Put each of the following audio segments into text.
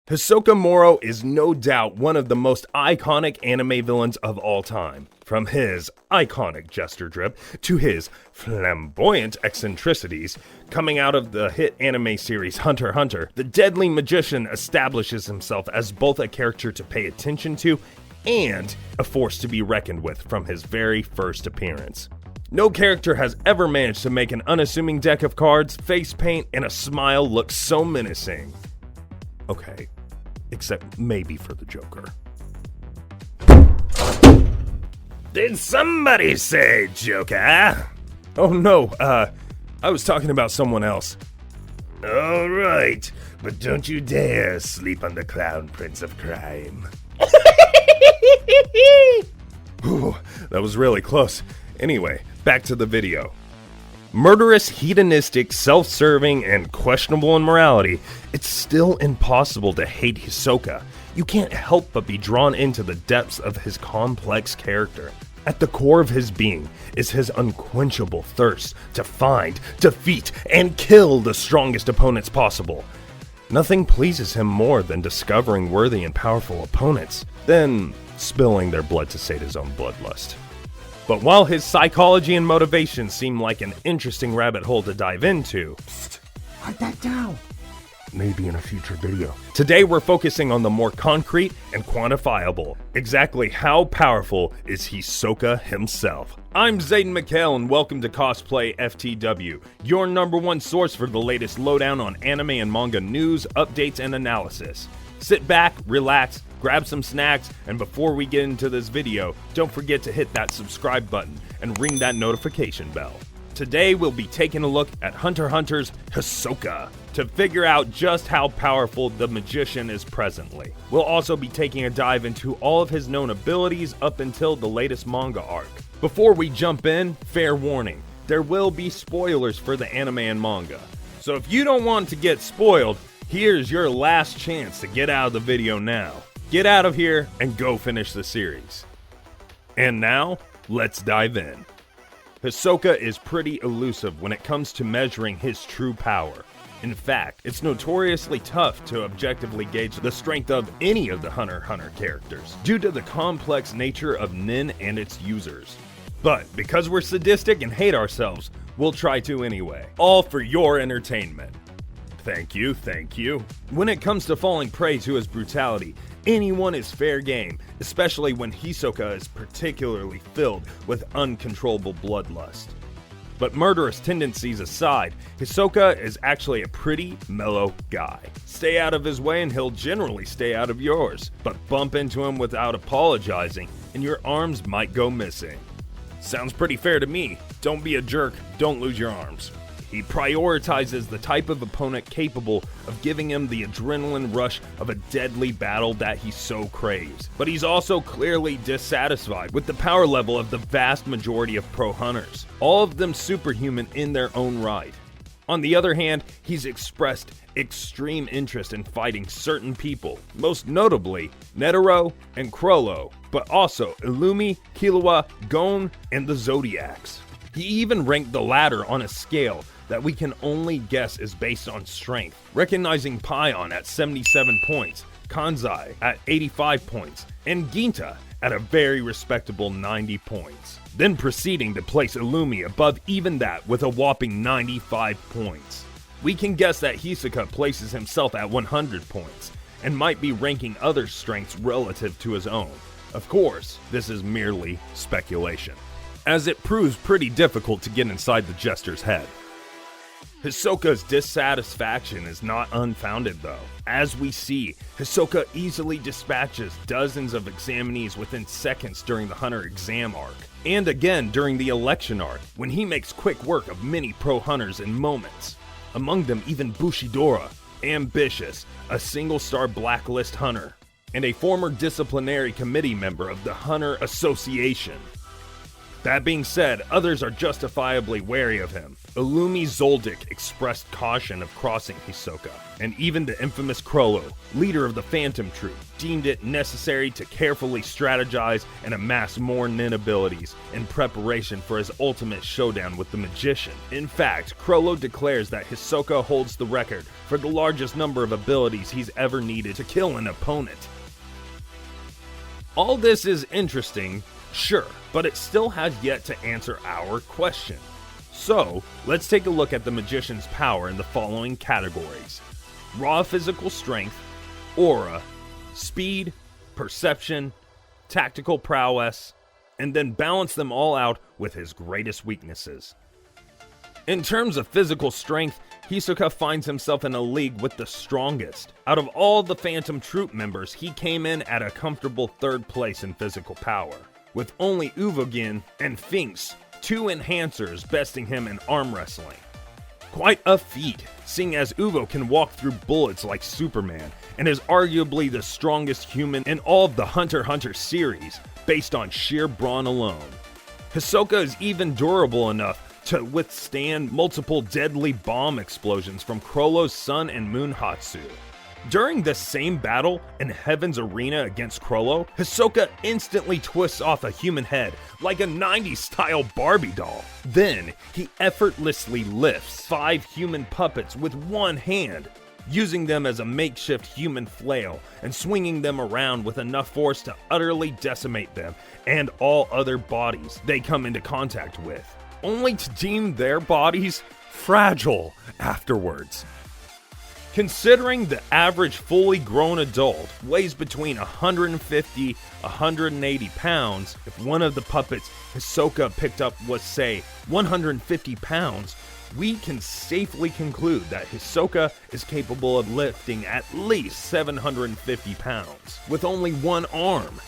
Hisoka Morow is no doubt one of the most iconic anime villains of all time. From his iconic jester drip to his flamboyant eccentricities, coming out of the hit anime series Hunter x Hunter, the deadly magician establishes himself as both a character to pay attention to and a force to be reckoned with from his very first appearance. No character has ever managed to make an unassuming deck of cards, face paint, and a smile look so menacing. Okay, except maybe for the Joker. Did somebody say Joker? Oh no, I was talking about someone else. Alright, but don't you dare sleep on the Clown Prince of Crime. Ooh, that was really close. Anyway, back to the video. Murderous, hedonistic, self-serving, and questionable in morality, it's still impossible to hate Hisoka. You can't help but be drawn into the depths of his complex character. At the core of his being is his unquenchable thirst to find, defeat, and kill the strongest opponents possible. Nothing pleases him more than discovering worthy and powerful opponents, then spilling their blood to sate his own bloodlust. But while his psychology and motivation seem like an interesting rabbit hole to dive into, write that down. Maybe in a future video. Today we're focusing on the more concrete and quantifiable. Exactly how powerful is Hisoka himself? I'm Zayden McHale and welcome to Cosplay-FTW, your #1 source for the latest lowdown on anime and manga news, updates, and analysis. Sit back, relax, grab some snacks, and before we get into this video, don't forget to hit that subscribe button and ring that notification bell. Today we'll be taking a look at Hunter x Hunter's Hisoka to figure out just how powerful the magician is presently. We'll also be taking a dive into all of his known abilities up until the latest manga arc. Before we jump in, fair warning, there will be spoilers for the anime and manga. So if you don't want to get spoiled, here's your last chance to get out of the video now. Get out of here and go finish the series. And now, let's dive in. Hisoka is pretty elusive when it comes to measuring his true power. In fact, it's notoriously tough to objectively gauge the strength of any of the Hunter x Hunter characters, due to the complex nature of Nin and its users. But because we're sadistic and hate ourselves, we'll try to anyway. All for your entertainment. Thank you, thank you. When it comes to falling prey to his brutality, anyone is fair game, especially when Hisoka is particularly filled with uncontrollable bloodlust. But murderous tendencies aside, Hisoka is actually a pretty mellow guy. Stay out of his way and he'll generally stay out of yours, but bump into him without apologizing and your arms might go missing. Sounds pretty fair to me. Don't be a jerk, don't lose your arms. He prioritizes the type of opponent capable of giving him the adrenaline rush of a deadly battle that he so craves. But he's also clearly dissatisfied with the power level of the vast majority of pro hunters, all of them superhuman in their own right. On the other hand, he's expressed extreme interest in fighting certain people, most notably Netero and Chrollo, but also Illumi, Killua, Gon, and the Zodiacs. He even ranked the latter on a scale that we can only guess is based on strength, recognizing Pion at 77 points, Kanzai at 85 points, and Ginta at a very respectable 90 points. Then proceeding to place Illumi above even that with a whopping 95 points. We can guess that Hisoka places himself at 100 points, and might be ranking other strengths relative to his own. Of course, this is merely speculation, as it proves pretty difficult to get inside the jester's head. Hisoka's dissatisfaction is not unfounded though. As we see, Hisoka easily dispatches dozens of examinees within seconds during the Hunter exam arc, and again during the election arc, when he makes quick work of many pro hunters in moments. Among them even Bushidora, Ambitious, a single-star blacklist hunter, and a former disciplinary committee member of the Hunter Association. That being said, others are justifiably wary of him, Illumi Zoldyck expressed caution of crossing Hisoka, and even the infamous Chrollo, leader of the Phantom Troop, deemed it necessary to carefully strategize and amass more nin abilities in preparation for his ultimate showdown with the magician. In fact, Chrollo declares that Hisoka holds the record for the largest number of abilities he's ever needed to kill an opponent. All this is interesting, sure, but it still has yet to answer our question. So, let's take a look at the magician's power in the following categories: raw physical strength, aura, speed, perception, tactical prowess, and then balance them all out with his greatest weaknesses. In terms of physical strength, Hisoka finds himself in a league with the strongest. Out of all the Phantom Troop members, he came in at a comfortable 3rd place in physical power, with only Uvogin and Finks, 2 enhancers, besting him in arm wrestling. Quite a feat, seeing as Uvo can walk through bullets like Superman, and is arguably the strongest human in all of the Hunter x Hunter series, based on sheer brawn alone. Hisoka is even durable enough to withstand multiple deadly bomb explosions from Chrollo's Sun and Moon Hatsu. During the same battle in Heaven's Arena against Chrollo, Hisoka instantly twists off a human head like a 90s style Barbie doll. Then, he effortlessly lifts 5 human puppets with one hand, using them as a makeshift human flail and swinging them around with enough force to utterly decimate them and all other bodies they come into contact with, only to deem their bodies fragile afterwards. Considering the average fully grown adult weighs between 150 to 180 pounds, if one of the puppets Hisoka picked up was, say, 150 pounds, we can safely conclude that Hisoka is capable of lifting at least 750 pounds with only one arm.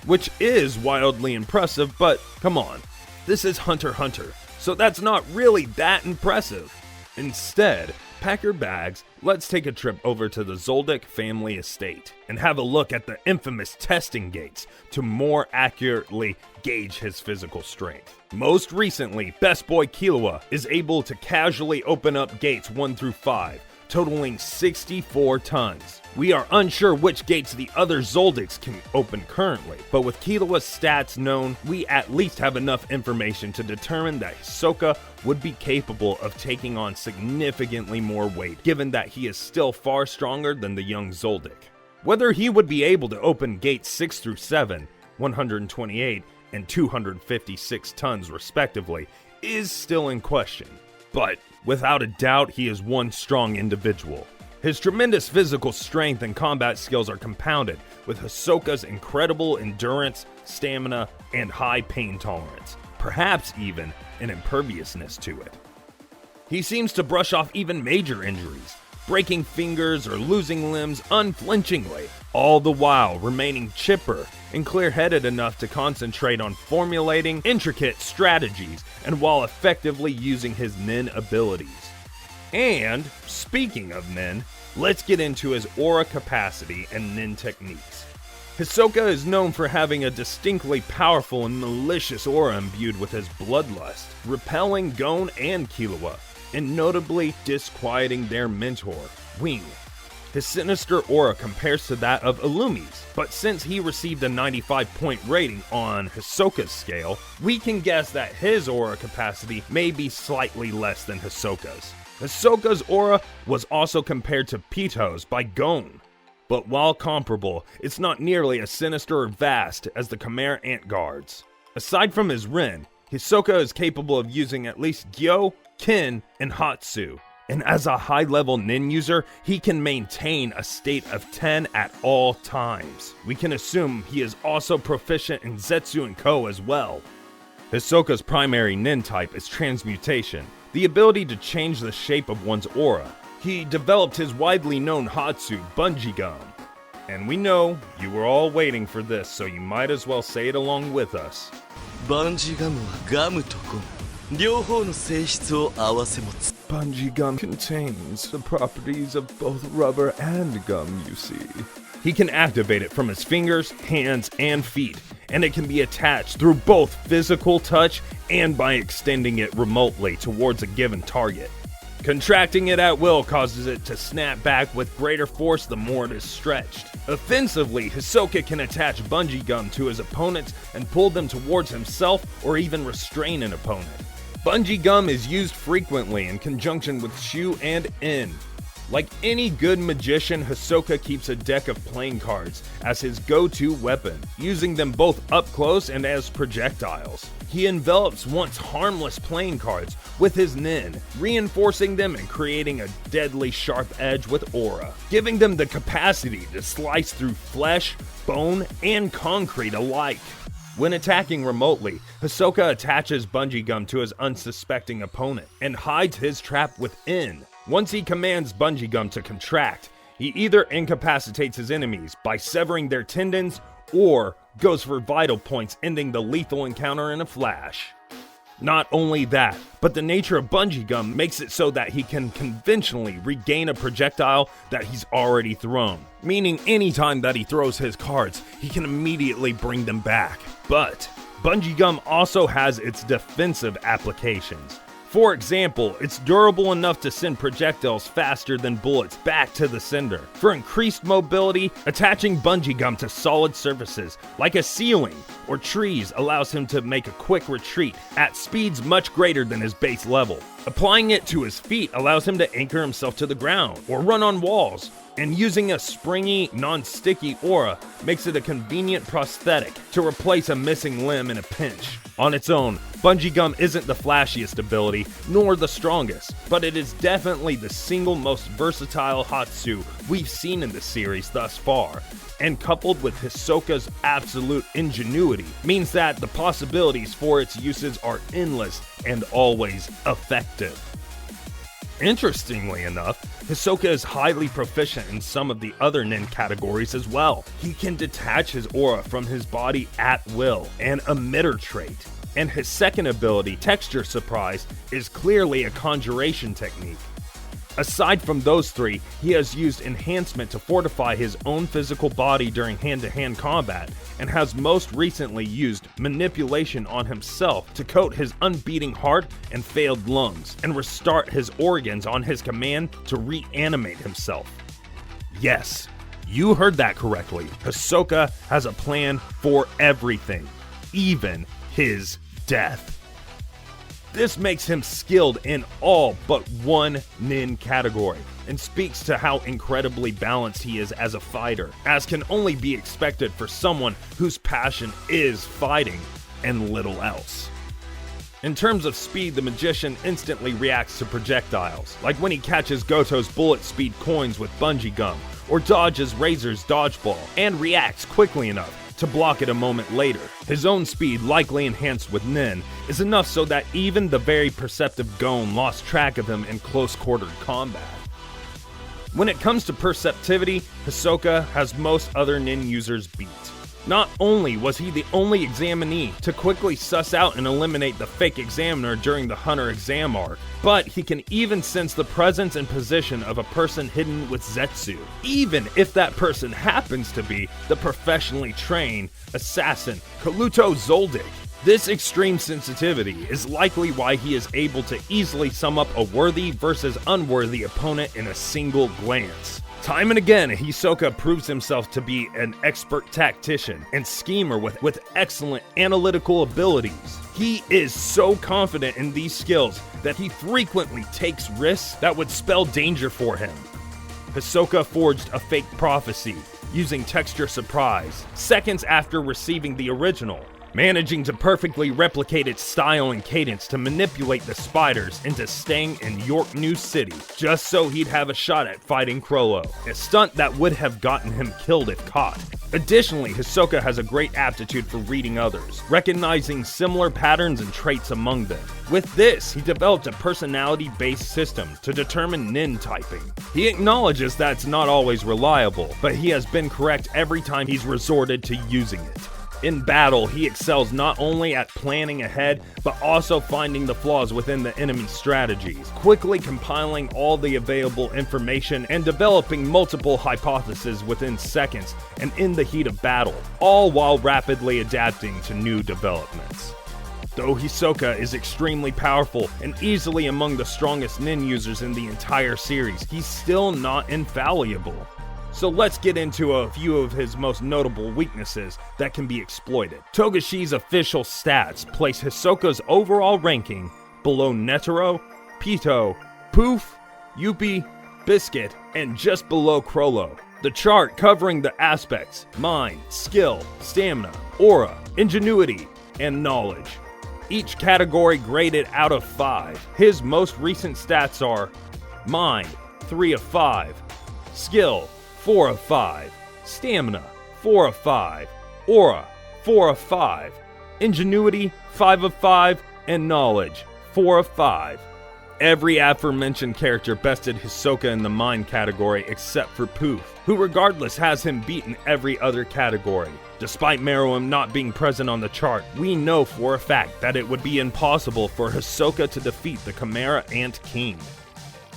Which is wildly impressive, but come on, this is Hunter x Hunter, so that's not really that impressive. Instead, pack your bags, let's take a trip over to the Zoldyck family estate and have a look at the infamous testing gates to more accurately gauge his physical strength. Most recently, Best Boy Killua is able to casually open up gates 1 through 5, totaling 64 tons. We are unsure which gates the other Zoldicks can open currently, but with Killua's stats known, we at least have enough information to determine that Hisoka would be capable of taking on significantly more weight, given that he is still far stronger than the young Zoldyck. Whether he would be able to open gates 6 through 7, 128 and 256 tons respectively, is still in question. But without a doubt, he is one strong individual. His tremendous physical strength and combat skills are compounded with Hisoka's incredible endurance, stamina, and high pain tolerance, perhaps even an imperviousness to it. He seems to brush off even major injuries, breaking fingers or losing limbs unflinchingly, all the while remaining chipper and clear-headed enough to concentrate on formulating intricate strategies and while effectively using his nin abilities. And, speaking of nin, let's get into his aura capacity and nin techniques. Hisoka is known for having a distinctly powerful and malicious aura imbued with his bloodlust, repelling Gon and Killua, and notably disquieting their mentor, Wing. His sinister aura compares to that of Illumi's, but since he received a 95-point rating on Hisoka's scale, we can guess that his aura capacity may be slightly less than Hisoka's. Hisoka's aura was also compared to Pito's by Gon, but while comparable, it's not nearly as sinister or vast as the Chimera Ant Guard's. Aside from his Rin, Hisoka is capable of using at least Gyo, Kin, and Hatsu, and as a high-level nin user, he can maintain a state of 10 at all times. We can assume he is also proficient in Zetsu and Ko as well. Hisoka's primary nin type is transmutation, the ability to change the shape of one's aura. He developed his widely known Hatsu, Bungee Gum. And we know you were all waiting for this, so you might as well say it along with us. Bungee Gum はガムとゴム両方の性質を併せ持つ Bungee gum contains the properties of both rubber and gum, you see. He can activate it from his fingers, hands, and feet, and it can be attached through both physical touch and by extending it remotely towards a given target. Contracting it at will causes it to snap back with greater force the more it is stretched. Offensively, Hisoka can attach bungee gum to his opponents and pull them towards himself or even restrain an opponent. Bungee gum is used frequently in conjunction with Shu and In. Like any good magician, Hisoka keeps a deck of playing cards as his go-to weapon, using them both up close and as projectiles. He envelops once harmless playing cards with his nin, reinforcing them and creating a deadly sharp edge with aura, giving them the capacity to slice through flesh, bone, and concrete alike. When attacking remotely, Hisoka attaches bungee gum to his unsuspecting opponent and hides his trap within. Once he commands bungee gum to contract, he either incapacitates his enemies by severing their tendons or goes for vital points, ending the lethal encounter in a flash. Not only that, but the nature of bungee gum makes it so that he can conventionally regain a projectile that he's already thrown, meaning anytime that he throws his cards, he can immediately bring them back. But bungee gum also has its defensive applications. For example, it's durable enough to send projectiles faster than bullets back to the sender. For increased mobility, attaching bungee gum to solid surfaces, like a ceiling or trees, allows him to make a quick retreat at speeds much greater than his base level. Applying it to his feet allows him to anchor himself to the ground or run on walls. And using a springy, non-sticky aura makes it a convenient prosthetic to replace a missing limb in a pinch. On its own, bungee gum isn't the flashiest ability, nor the strongest, but it is definitely the single most versatile Hatsu we've seen in the series thus far. And coupled with Hisoka's absolute ingenuity, means that the possibilities for its uses are endless and always effective. Interestingly enough, Hisoka is highly proficient in some of the other nin categories as well. He can detach his aura from his body at will, an emitter trait. And his second ability, Texture Surprise, is clearly a conjuration technique. Aside from those three, he has used enhancement to fortify his own physical body during hand-to-hand combat, and has most recently used manipulation on himself to coat his unbeating heart and failed lungs, and restart his organs on his command to reanimate himself. Yes, you heard that correctly. Hisoka has a plan for everything, even his death. This makes him skilled in all but one nin category, and speaks to how incredibly balanced he is as a fighter, as can only be expected for someone whose passion is fighting and little else. In terms of speed, the magician instantly reacts to projectiles, like when he catches Goto's bullet speed coins with bungee gum, or dodges Razor's dodgeball, and reacts quickly enough to block it a moment later. His own speed, likely enhanced with nin, is enough so that even the very perceptive Gon lost track of him in close-quartered combat. When it comes to perceptivity, Hisoka has most other nin users beat. Not only was he the only examinee to quickly suss out and eliminate the fake examiner during the Hunter exam arc, but he can even sense the presence and position of a person hidden with Zetsu, even if that person happens to be the professionally trained assassin Kaluto Zoldyck. This extreme sensitivity is likely why he is able to easily sum up a worthy versus unworthy opponent in a single glance. Time and again, Hisoka proves himself to be an expert tactician and schemer with excellent analytical abilities. He is so confident in these skills that he frequently takes risks that would spell danger for him. Hisoka forged a fake prophecy using Texture Surprise seconds after receiving the original, managing to perfectly replicate its style and cadence to manipulate the spiders into staying in York New City, just so he'd have a shot at fighting Crollo, a stunt that would have gotten him killed if caught. Additionally, Hisoka has a great aptitude for reading others, recognizing similar patterns and traits among them. With this, he developed a personality-based system to determine nin typing. He acknowledges that it's not always reliable, but he has been correct every time he's resorted to using it. In battle, he excels not only at planning ahead, but also finding the flaws within the enemy's strategies, quickly compiling all the available information and developing multiple hypotheses within seconds and in the heat of battle, all while rapidly adapting to new developments. Though Hisoka is extremely powerful and easily among the strongest nin users in the entire series, he's still not infallible. So let's get into a few of his most notable weaknesses that can be exploited. Togashi's official stats place Hisoka's overall ranking below Netero, Pito, Poof, Yuppie, Biscuit, and just below Chrollo. The chart covering the aspects mind, skill, stamina, aura, ingenuity, and knowledge. Each category graded out of 5. His most recent stats are mind, 3 of 5, skill, 4 of 5, stamina, 4 of 5, aura, 4 of 5, ingenuity, 5 of 5, and knowledge, 4 of 5. Every aforementioned character bested Hisoka in the mind category except for Poof, who regardless has him beat in every other category. Despite Meruem not being present on the chart, we know for a fact that it would be impossible for Hisoka to defeat the Chimera Ant King.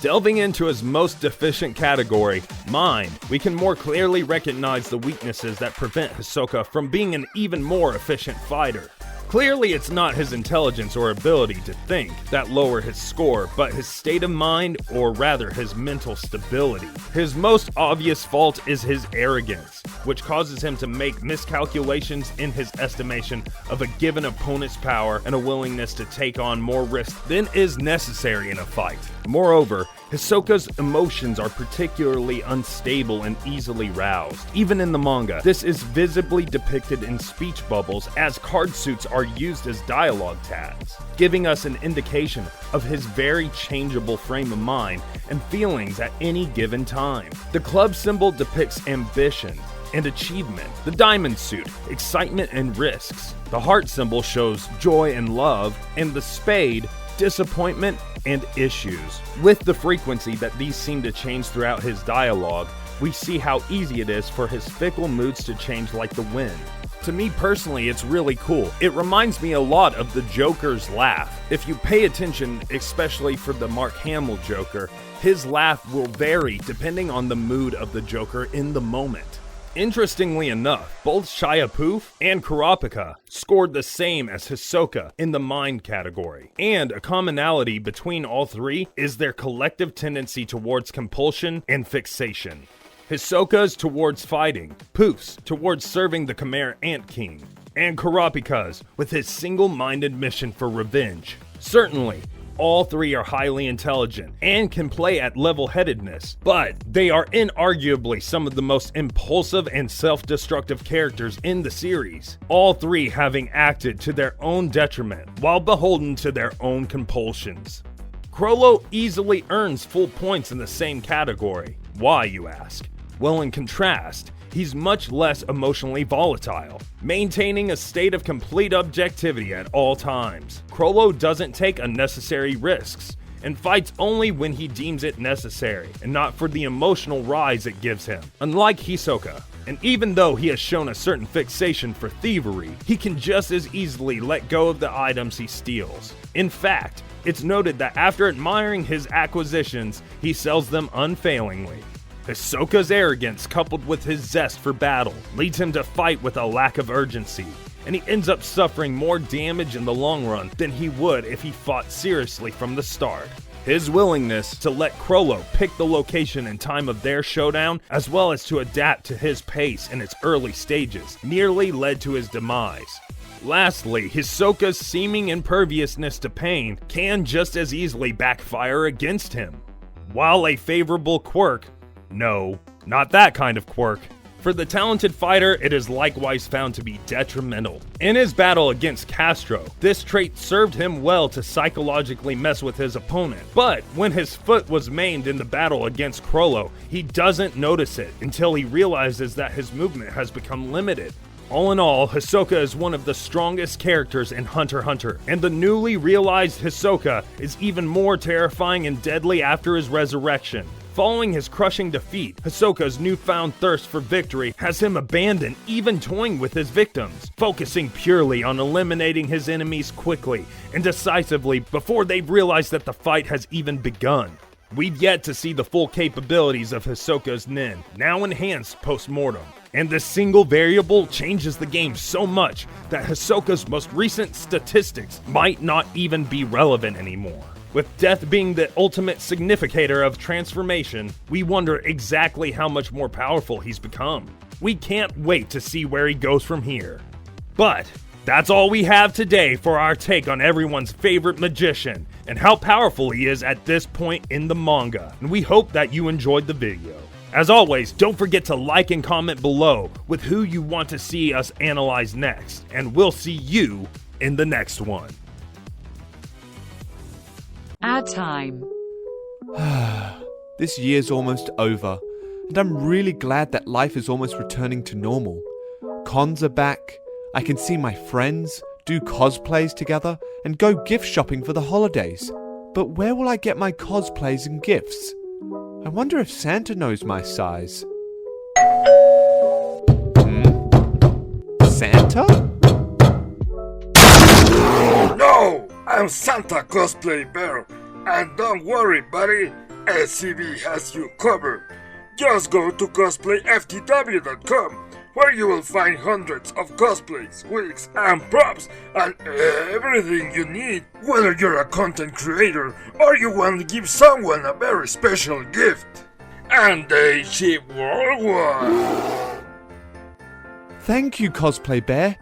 Delving into his most deficient category, mind, we can more clearly recognize the weaknesses that prevent Hisoka from being an even more efficient fighter. Clearly, it's not his intelligence or ability to think that lower his score, but his state of mind, or rather his mental stability. His most obvious fault is his arrogance, which causes him to make miscalculations in his estimation of a given opponent's power and a willingness to take on more risk than is necessary in a fight. Moreover, Hisoka's emotions are particularly unstable and easily roused. Even in the manga, this is visibly depicted in speech bubbles as card suits are used as dialogue tags, giving us an indication of his very changeable frame of mind and feelings at any given time. The club symbol depicts ambition and achievement, the diamond suit, excitement and risks. The heart symbol shows joy and love, and the spade, disappointment and issues. With the frequency that these seem to change throughout his dialogue, we see how easy it is for his fickle moods to change like the wind. To me personally, it's really cool. It reminds me a lot of the Joker's laugh. If you pay attention, especially for the Mark Hamill Joker, his laugh will vary depending on the mood of the Joker in the moment. Interestingly enough, both Shia and Kurapika scored the same as Hisoka in the mind category, and a commonality between all three is their collective tendency towards compulsion and fixation. Hisoka's towards fighting, Poof's towards serving the Chimera Ant King, and Kurapika's with his single-minded mission for revenge. Certainly, all three are highly intelligent and can play at level-headedness, but they are inarguably some of the most impulsive and self-destructive characters in the series, all three having acted to their own detriment while beholden to their own compulsions. Chrollo easily earns full points in the same category. Why, you ask? Well, in contrast, he's much less emotionally volatile, maintaining a state of complete objectivity at all times. Chrollo doesn't take unnecessary risks, and fights only when he deems it necessary, and not for the emotional rise it gives him. Unlike Hisoka, and even though he has shown a certain fixation for thievery, he can just as easily let go of the items he steals. In fact, it's noted that after admiring his acquisitions, he sells them unfailingly. Hisoka's arrogance coupled with his zest for battle leads him to fight with a lack of urgency, and he ends up suffering more damage in the long run than he would if he fought seriously from the start. His willingness to let Chrollo pick the location and time of their showdown, as well as to adapt to his pace in its early stages, nearly led to his demise. Lastly, Hisoka's seeming imperviousness to pain can just as easily backfire against him. While a favorable quirk, no, not that kind of quirk. For the talented fighter, it is likewise found to be detrimental. In his battle against Castro, this trait served him well to psychologically mess with his opponent. But when his foot was maimed in the battle against Chrollo, he doesn't notice it until he realizes that his movement has become limited. All in all, Hisoka is one of the strongest characters in Hunter x Hunter, and the newly realized Hisoka is even more terrifying and deadly after his resurrection. Following his crushing defeat, Hisoka's newfound thirst for victory has him abandon even toying with his victims, focusing purely on eliminating his enemies quickly and decisively before they've realized that the fight has even begun. We've yet to see the full capabilities of Hisoka's nin, now enhanced post-mortem. And this single variable changes the game so much that Hisoka's most recent statistics might not even be relevant anymore. With death being the ultimate significator of transformation, we wonder exactly how much more powerful he's become. We can't wait to see where he goes from here. But that's all we have today for our take on everyone's favorite magician and how powerful he is at this point in the manga. And we hope that you enjoyed the video. As always, don't forget to like and comment below with who you want to see us analyze next. And we'll see you in the next one. Ad time. This year's almost over, and I'm really glad that life is almost returning to normal. Cons are back, I can see my friends, do cosplays together, and go gift shopping for the holidays. But where will I get my cosplays and gifts? I wonder if Santa knows my size. Santa? No! I'm Santa Cosplay Bear, and don't worry buddy, SCB has you covered. Just go to Cosplay-FTW.com, where you will find hundreds of cosplays, wigs, and props, and everything you need, whether you're a content creator or you want to give someone a very special gift. And they ship worldwide. Thank you, Cosplay Bear.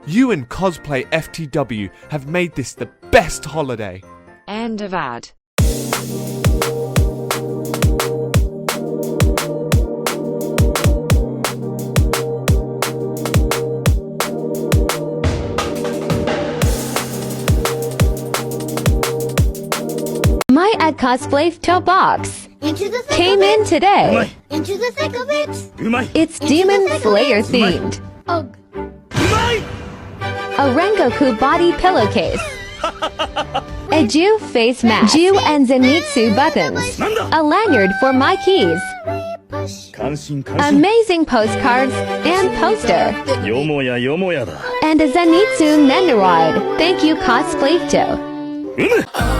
You and Cosplay-FTW have made this the best holiday. End of ad. My at Cosplay-FTW box Into the thick came of it. in today. Into the thick of it. It's Demon Slayer themed. Ugh. A Rengoku body pillowcase. A Jew face mask. Jew and Zenitsu buttons. A lanyard for my keys. Amazing postcards and poster. And a Zenitsu Nendoroid. Thank you, Cosplay-FTW.